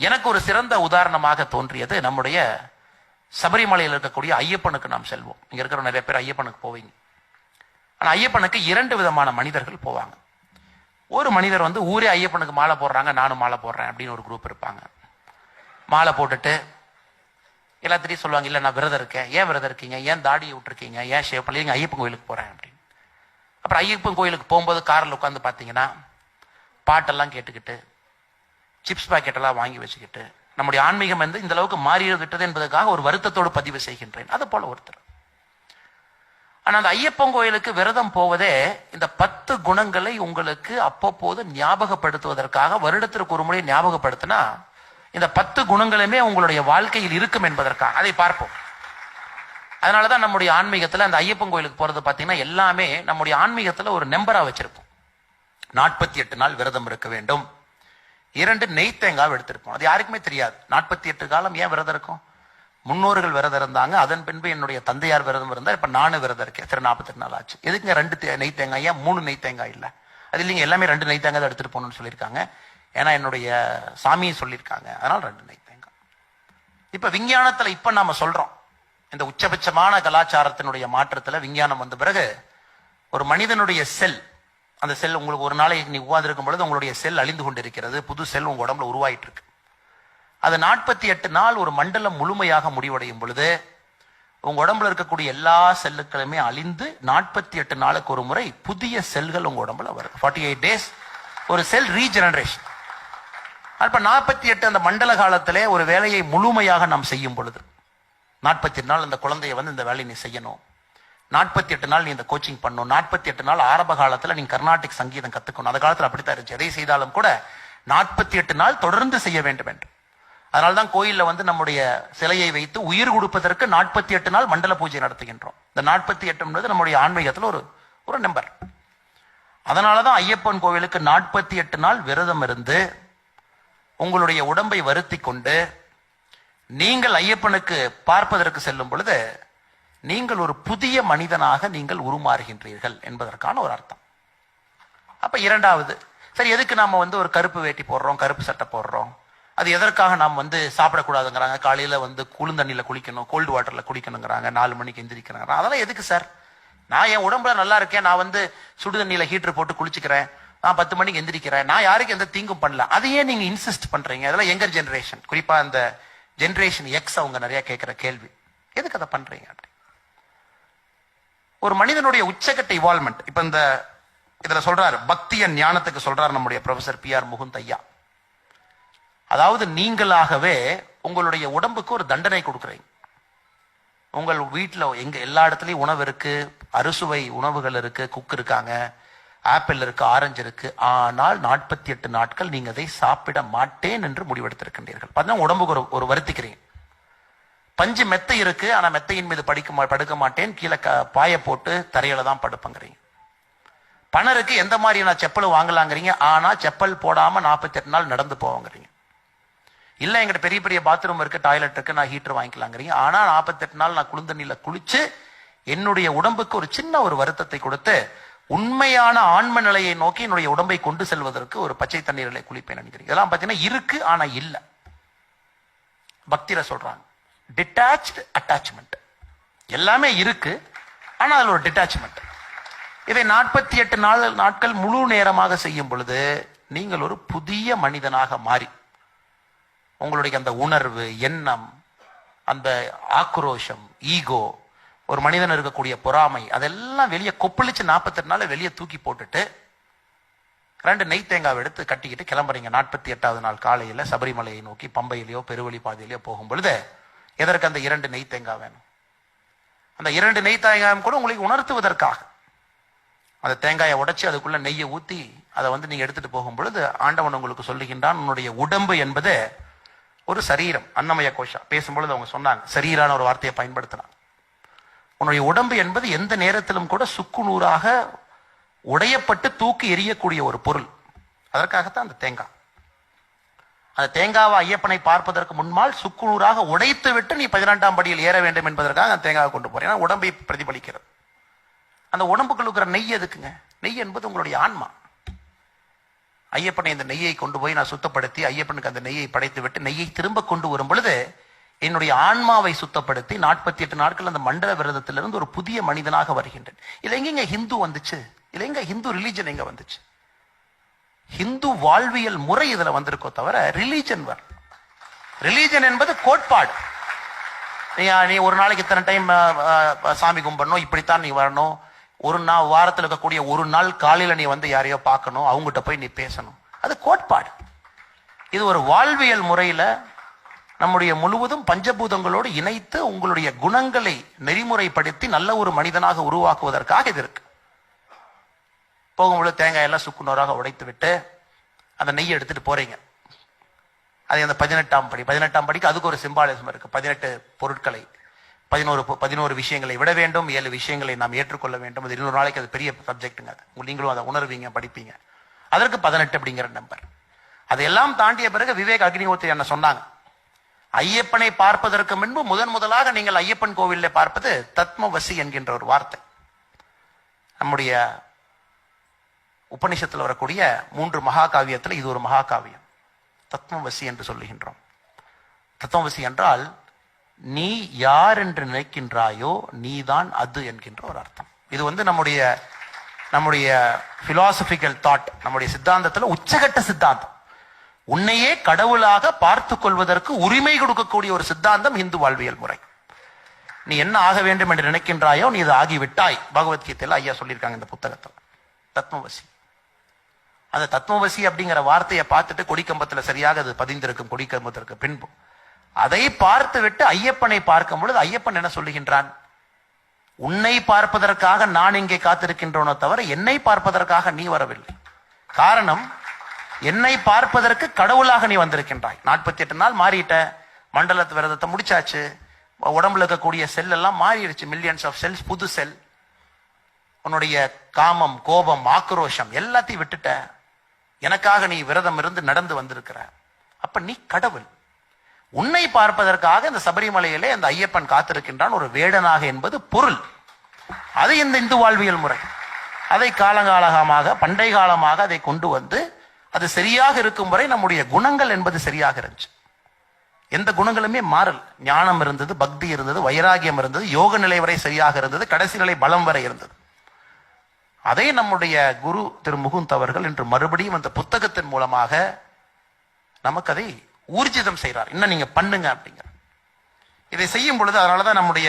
எனக்கு ஒரு சிறந்த உதாரணமாக தோன்றியது நம்முடைய சபரிமலையில் இருக்கக்கூடிய ஐயப்பனுக்கு நாம் செல்வோம். இங்க இருக்கிற நிறைய பேர் ஐயப்பனுக்கு போவீங்க. ஆனா ஐயப்பனுக்கு 2 விதமான மனிதர்கள் போவாங்க. ஒரு மனிதர் வந்து ஊரே ஐயப்பனுக்கு மாலை போடுறாங்க, நானும் மாலை போடுறேன் அப்படின்னு ஒரு குரூப் இருப்பாங்க. மாலை போட்டுட்டு எல்லாத்திட்டையும் சொல்லுவாங்க, இல்லை நான் விரதம் இருக்கேன். ஏன் விரதம் இருக்கீங்க? ஏன் தாடியை விட்டுருக்கீங்க? ஏன் ஷேவ் பண்ணீங்க? ஐயப்பன் கோயிலுக்கு போறேன் அப்படின்னு. அப்புறம் ஐயப்பன் கோயிலுக்கு போகும்போது காரில் உட்காந்து பார்த்தீங்கன்னா பாட்டெல்லாம் கேட்டுக்கிட்டு சிப்ஸ் பாக்கெட்டெல்லாம் வாங்கி வச்சுக்கிட்டு நம்முடைய ஆன்மீகம் வந்து இந்த அளவுக்கு மாறிவிட்டது என்பதற்காக ஒரு வருத்தத்தோடு பதிவு செய்கின்றேன். அது போல ஒருத்தர். ஆனா அந்த ஐயப்பன் கோயிலுக்கு விரதம் போவதே இந்த 10 குணங்களை உங்களுக்கு அவ்வப்போது ஞாபகப்படுத்துவதற்காக, வருடத்திற்கு ஒரு முறை ஞாபகப்படுத்தினா இந்த 10 குணங்களுமே உங்களுடைய வாழ்க்கையில் இருக்கும் என்பதற்காக அதை பார்ப்போம். அதனாலதான் நம்முடைய ஆன்மீகத்துல அந்த ஐயப்பன் கோயிலுக்கு போறது பாத்தீங்கன்னா எல்லாமே நம்முடைய ஆன்மீகத்துல ஒரு நம்பரா வச்சிருப்போம். 48 நாள் விரதம் இருக்க வேண்டும். 2 நெய் தேங்காய் எடுத்திருப்போம். அது யாருக்குமே தெரியாது. 48 காலம் ஏன் விரதம் இருக்கும்? முன்னோர்கள் விரதம் இருந்தாங்க. அதன் பின்பு என்னுடைய தந்தையார் விரதம் இருந்தார். இப்ப நானும் விரதம் இருக்கேன். 48 நாள் ஆச்சு. எதுக்குங்க 2 நெய் தேங்காய்? ஏன் 3 நெய் தேங்காய் இல்ல? அது இல்லைங்க, எல்லாமே 2 நெய் தேங்காய் தான் எடுத்துட்டு போகணும்னு சொல்லியிருக்காங்க. ஏன்னா என்னுடைய சாமியை சொல்லியிருக்காங்க. அதனால 2 நெய் தேங்காய். இப்ப விஞ்ஞானத்துல இப்ப நாம சொல்றோம், இந்த உச்சபட்சமான கலாச்சாரத்தினுடைய மாற்றத்துல விஞ்ஞானம் வந்த பிறகு ஒரு மனிதனுடைய செல், அந்த செல் உங்களுக்கு ஒரு நாளைக்கு நீ உட்கார்ந்திருக்கும் பொழுது உங்களுடைய செல் அழிந்து கொண்டிருக்கிறது. புது செல் உங்க உடம்புல உருவாயிட்டு இருக்கு. அது 48 நாள் ஒரு மண்டலம் முழுமையாக முடிவடையும் பொழுது உங்க உடம்புல இருக்கக்கூடிய எல்லா செல்லுக்களுமே அழிந்து 48 நாளுக்கு ஒரு முறை புதிய செல்கள் உங்க உடம்புல வருது. 48 days ஒரு செல் ரீஜெனரேஷன். அப்ப 48 அந்த மண்டல காலத்திலே ஒரு வேலையை முழுமையாக நாம் செய்யும் பொழுது 48 நாள் அந்த குழந்தைய வந்து இந்த வேலையை நீ செய்யணும். 48 நாள் நீ இந்த கோச்சிங் பண்ணணும். 48 நாள் ஆரம்ப காலத்துல நீ கர்நாடிக் சங்கீதம் கத்துக்கணும். அந்த காலத்துல அப்படித்தான் இருந்துச்சு. எதை செய்தாலும் கூட 48 நாள் தொடர்ந்து செய்ய வேண்டும் என்று. அதனால்தான் கோயில்ல வந்து நம்முடைய சிலையை வைத்து உயிர் கொடுப்பதற்கு 48 நாள் மண்டல பூஜை நடத்துகின்றோம். இந்த 48 நம்முடைய ஆன்மீகத்துல ஒரு நம்பர். அதனாலதான் ஐயப்பன் கோவிலுக்கு 48 நாள் விரதம் இருந்து உங்களுடைய உடம்பை வருத்தி கொண்டு நீங்கள் ஐயப்பனுக்கு பார்ப்பதற்கு செல்லும் பொழுது நீங்கள் ஒரு புதிய மனிதனாக நீங்கள் உருமாறுகின்றீர்கள் என்பதற்கான ஒரு அர்த்தம். அப்ப இரண்டாவது, சரி எதுக்கு நாம வந்து ஒரு கருப்பு வேட்டி போடுறோம், கருப்பு சட்டை போடுறோம்? அது எதற்காக நாம் வந்து சாப்பிடக்கூடாதுங்கிறாங்க. காலையில வந்து குளிர்ந்தண்ணில குளிக்கணும், கோல்டு வாட்டர்ல குளிக்கணுங்கிறாங்க, 4 மணிக்கு எந்திரிக்கிறாங்க. அதெல்லாம் எதுக்கு சார்? நான் என் உடம்புல நல்லா இருக்கேன், நான் வந்து சுடுதண்ணியில ஹீட்டர் போட்டு குளிச்சுக்கிறேன், நான் 10 மணிக்கு எந்திரிக்கிறேன், நான் யாருக்கு எந்த தீங்கும் பண்ணல. அதையே நீங்க இன்சிஸ்ட் பண்றீங்க. அதெல்லாம் எங்கர் ஜெனரேஷன், குறிப்பா இந்த ஜெனரேஷன் எக்ஸ் அவங்க நிறைய கேட்கிற கேள்வி, எதுக்கு அதை பண்றீங்க? ஒரு மனிதனுடைய உச்சகட்ட இவால்மெண்ட் இப்ப இந்த இதுல சொல்றாரு, பக்திய ஞானத்துக்கு சொல்றாரு நம்முடைய ப்ரொஃபசர் PR முகுந்த் ஐயா. அதாவது நீங்களாகவே உங்களுடைய உடம்புக்கு ஒரு தண்டனை கொடுக்குறீங்க. உங்கள் வீட்டுல எங்க எல்லா இடத்துலயும் உணவு இருக்கு, அறுசுவை உணவுகள் இருக்கு, குக் இருக்காங்க, ஆப்பிள் இருக்கு, ஆரஞ்சு இருக்கு. ஆனால் 48 நாட்கள் நீங்க அதை சாப்பிட மாட்டேன் என்று முடிவெடுத்திருக்கின்றீர்கள். பார்த்தா உடம்புக்கு ஒரு வருத்திக்கிறீங்க. பஞ்சு மெத்தை இருக்கு, ஆனா மெத்தையின் மீது படுக்க மாட்டேன், கீழே பாய போட்டு தரையில தான் படுப்பங்கிறீங்க. பணம் இருக்கு, எந்த மாதிரியான செப்பல் வாங்கலாங்கிறீங்க, ஆனா செப்பல் போடாம 48 நாள் நடந்து போவாங்கிறீங்க. இல்ல எங்கிட்ட பெரிய பெரிய பாத்ரூம் இருக்கு, டாய்லெட் இருக்கு, நான் ஹீட்டர் வாங்கிக்கலாங்கிறீங்க. ஆனா 48 நாள் நான் குளிர்ந்தண்ணில குளிச்சு என்னுடைய உடம்புக்கு ஒரு சின்ன ஒரு வருத்தத்தை கொடுத்து உண்மையான ஆன்ம நிலையை நோக்கி என்னுடைய உடம்பை கொண்டு செல்வதற்கு ஒரு பச்சை தண்ணீரிலே குளிப்பேன் நினைக்கிறீங்க. இதெல்லாம் பாத்தீங்கன்னா இருக்கு, ஆனா இல்ல. பக்தியில சொல்றாங்க டிட்டாச்ட் அட்டாச்மெண்ட். எல்லாமே இருக்கு, ஆனா அதுல ஒரு டிட்டாச்மெண்ட். இதை 48 நாட்கள் முழு நேரமாக செய்யும் பொழுது நீங்கள் ஒரு புதிய மனிதனாக மாறி உங்களுடைய அந்த உணர்வு, எண்ணம், அந்த ஆக்ரோஷம், ஈகோ, ஒரு மனிதன் இருக்கக்கூடிய பொறாமை, அதெல்லாம் வெளியே கொப்பளிச்சு 48 நாள் வெளியே தூக்கி போட்டுட்டு 2 நெய் தேங்காய் எடுத்து கட்டிக்கிட்டு கிளம்புறீங்க. 48வது நாள் காலையில சபரிமலையை நோக்கி பம்பையிலேயோ பெருவழி பாதையிலேயோ போகும் பொழுது எதற்கு அந்த 2 நெய் தேங்காய் வேணும்? அந்த 2 நெய் தேங்காயும் கூட உங்களுக்கு உணர்த்துவதற்காக. அந்த தேங்காயை உடைச்சு அதுக்குள்ள நெய்யை ஊத்தி அதை வந்து நீங்க எடுத்துட்டு போகும் பொழுது ஆண்டவன் உங்களுக்கு சொல்லுகின்றான், உன்னுடைய உடம்பு என்பது ஒரு சரீரம். அன்னமய கோஷா பேசும்பொழுது அவங்க சொன்னாங்க, சரீரான ஒரு வார்த்தையை பயன்படுத்தினாங்க. உன்னுடைய உடம்பு என்பது எந்த நேரத்திலும் கூட சுக்குநூறாக உடையப்பட்டு தூக்கி எறியக்கூடிய ஒரு பொருள். அதற்காகத்தான் அந்த தேங்காய். அந்த தேங்காவை ஐயப்பனை பார்ப்பதற்கு முன்னால் சுக்குநூறாக உடைத்து விட்டு நீ 12ஆம் படியில் ஏற வேண்டும் என்பதற்காக அந்த தேங்காவை கொண்டு போறேன். ஏன்னா உடம்பை பிரதிபலிக்கிறது. அந்த உடம்புக்குள்ள இருக்கிற நெய் எதுக்குங்க? நெய் என்பது உங்களுடைய ஆன்மா. ஐயப்பனை இந்த நெய்யை கொண்டு போய் நான் சுத்தப்படுத்தி ஐயப்பனுக்கு அந்த நெய்யை படைத்து விட்டு நெய்யை திரும்ப கொண்டு வரும் பொழுது என்னுடைய ஆன்மாவை சுத்தப்படுத்தி 48 நாட்கள் அந்த மண்டல விரதத்திலிருந்து ஒரு புதிய மனிதனாக வருகின்றேன். இதுல எங்க ஹிந்து வந்துச்சு? இதுல எங்க ஹிந்து ரிலீஜன் எங்க வந்துச்சு? ஹிந்து வாழ்வியல் முறை இதுல வந்திருக்கோ தவிர ரிலீஜன் வர. ரிலீஜன் என்பது கோட்பாடு. நீ ஒரு நாளைக்கு இத்தனை டைம் சாமி கும்பிடணும், இப்படித்தான் நீ வரணும், ஒரு நாள் வாரத்தில் இருக்கக்கூடிய ஒரு நாள் காலையில நீ வந்து யாரையோ பார்க்கணும், அவங்ககிட்ட போய் நீ பேசணும், அது கோட்பாடு. இது ஒரு வாழ்வியல் முறையில நம்முடைய முழுவதும் பஞ்சபூதங்களோடு இணைத்து உங்களுடைய குணங்களை நெறிமுறைப்படுத்தி நல்ல ஒரு மனிதனாக உருவாக்குவதற்காக இது இருக்கு. போகும்போது தேங்காயெல்லாம் சுக்குநூறாக உடைத்து விட்டு அந்த நெய்யை எடுத்துட்டு போறீங்க. அது அந்த 18ஆம் படிக்கு அதுக்கு ஒரு சிம்பாலிசம் இருக்கு. 18 பொருட்களை 11 விஷயங்களை விட வேண்டும், 7 விஷயங்களை நாம் ஏற்றுக்கொள்ள வேண்டும். அது இன்னொரு நாளைக்கு அது பெரிய சப்ஜெக்ட்டுங்க. நீங்களும் அதை உணர்வீங்க, படிப்பீங்க. அதற்கு 18 அப்படிங்கிற நம்பர். அதையெல்லாம் தாண்டிய பிறகு விவேக் அக்னிஹோத்ரி என்ன சொன்னாங்க, ஐயப்பனை பார்ப்பதற்கு முன்பு முதலாக நீங்கள் ஐயப்பன் கோவிலில் பார்ப்பது தத்மவசி என்கின்ற ஒரு வார்த்தை. நம்முடைய உபநிஷத்தில் வரக்கூடிய 3 மகாகாவியத்தில் இது ஒரு மகாகாவியம். தத்மவசி என்று சொல்லுகின்றோம். தத்மவசி என்றால் நீ யார் என்று நினைக்கின்றாயோ நீதான் அது என்கின்ற ஒரு அர்த்தம். இது வந்து நம்முடைய பிலாசபிக்கல் தாட், நம்முடைய சித்தாந்தத்தில் உச்சகட்ட சித்தாந்தம். உன்னையே கடவுளாக பார்த்து கொள்வதற்கு உரிமை கொடுக்கக்கூடிய ஒரு சித்தாந்தம் இந்து வாழ்வியல் முறை. நீ என்ன ஆக வேண்டும் என்று நினைக்கின்றாயோ நீ இது ஆகிவிட்டாய். பகவத்கீதையில் ஐயா சொல்லியிருக்காங்க இந்த புத்தகத்தில். தத்மவசி. அந்த தத்மவசி அப்படிங்கிற வார்த்தையை பார்த்துட்டு கொடிக்கம்பத்தில் சரியாக அது பதிந்திருக்கும். கொடிக்கம்பத்திற்கு பின்பு அதை பார்த்து விட்டு ஐயப்பனை பார்க்கும் பொழுது ஐயப்பன் என்ன சொல்லுகின்றான், உன்னை பார்ப்பதற்காக நான் இங்கே காத்திருக்கின்றோனோ தவிர என்னை பார்ப்பதற்காக நீ வரவில்லை. காரணம், என்னை பார்ப்பதற்கு கடவுளாக நீ வந்திருக்கின்றாய். 48 நாள் மாறிட்ட, மண்டலத்து விரதத்தை முடிச்சாச்சு, உடம்புல இருக்கக்கூடிய செல் எல்லாம் மாறிடுச்சு, மில்லியன்ஸ் ஆஃப் செல்ஸ், புது செல். உன்னுடைய காமம், கோபம், ஆக்ரோஷம் எல்லாத்தையும் விட்டுட்ட, எனக்காக நீ விரதம் இருந்து நடந்து வந்திருக்கிற. அப்ப நீ கடவுள். உன்னை பார்ப்பதற்காக இந்த சபரிமலையிலே அந்த ஐயப்பன் காத்திருக்கின்றான் ஒரு வேடனாக என்பது பொருள். அது இந்த இந்து வாழ்வியல் முறை. அதை காலகாலமாக பண்டை காலமாக அதை கொண்டு வந்து அது சரியாக இருக்கும் வரை நம்முடைய குணங்கள் என்பது சரியாக இருந்துச்சு. எந்த குணங்களுமே மாறல். ஞானம் இருந்தது, பக்தி இருந்தது, வைராகியம் இருந்தது, யோக நிலை வரை சரியாக இருந்தது, கடைசி நிலை பலம் வரை இருந்தது. அதை நம்முடைய குரு திரு முகுந்த் அவர்கள் இன்று மறுபடியும் அந்த புத்தகத்தின் மூலமாக நமக்கு அதை ஊர்ஜிதம் செய்கிறார். இன்னும் நீங்க பண்ணுங்க அப்படிங்கிற. இதை செய்யும் பொழுது அதனாலதான் நம்முடைய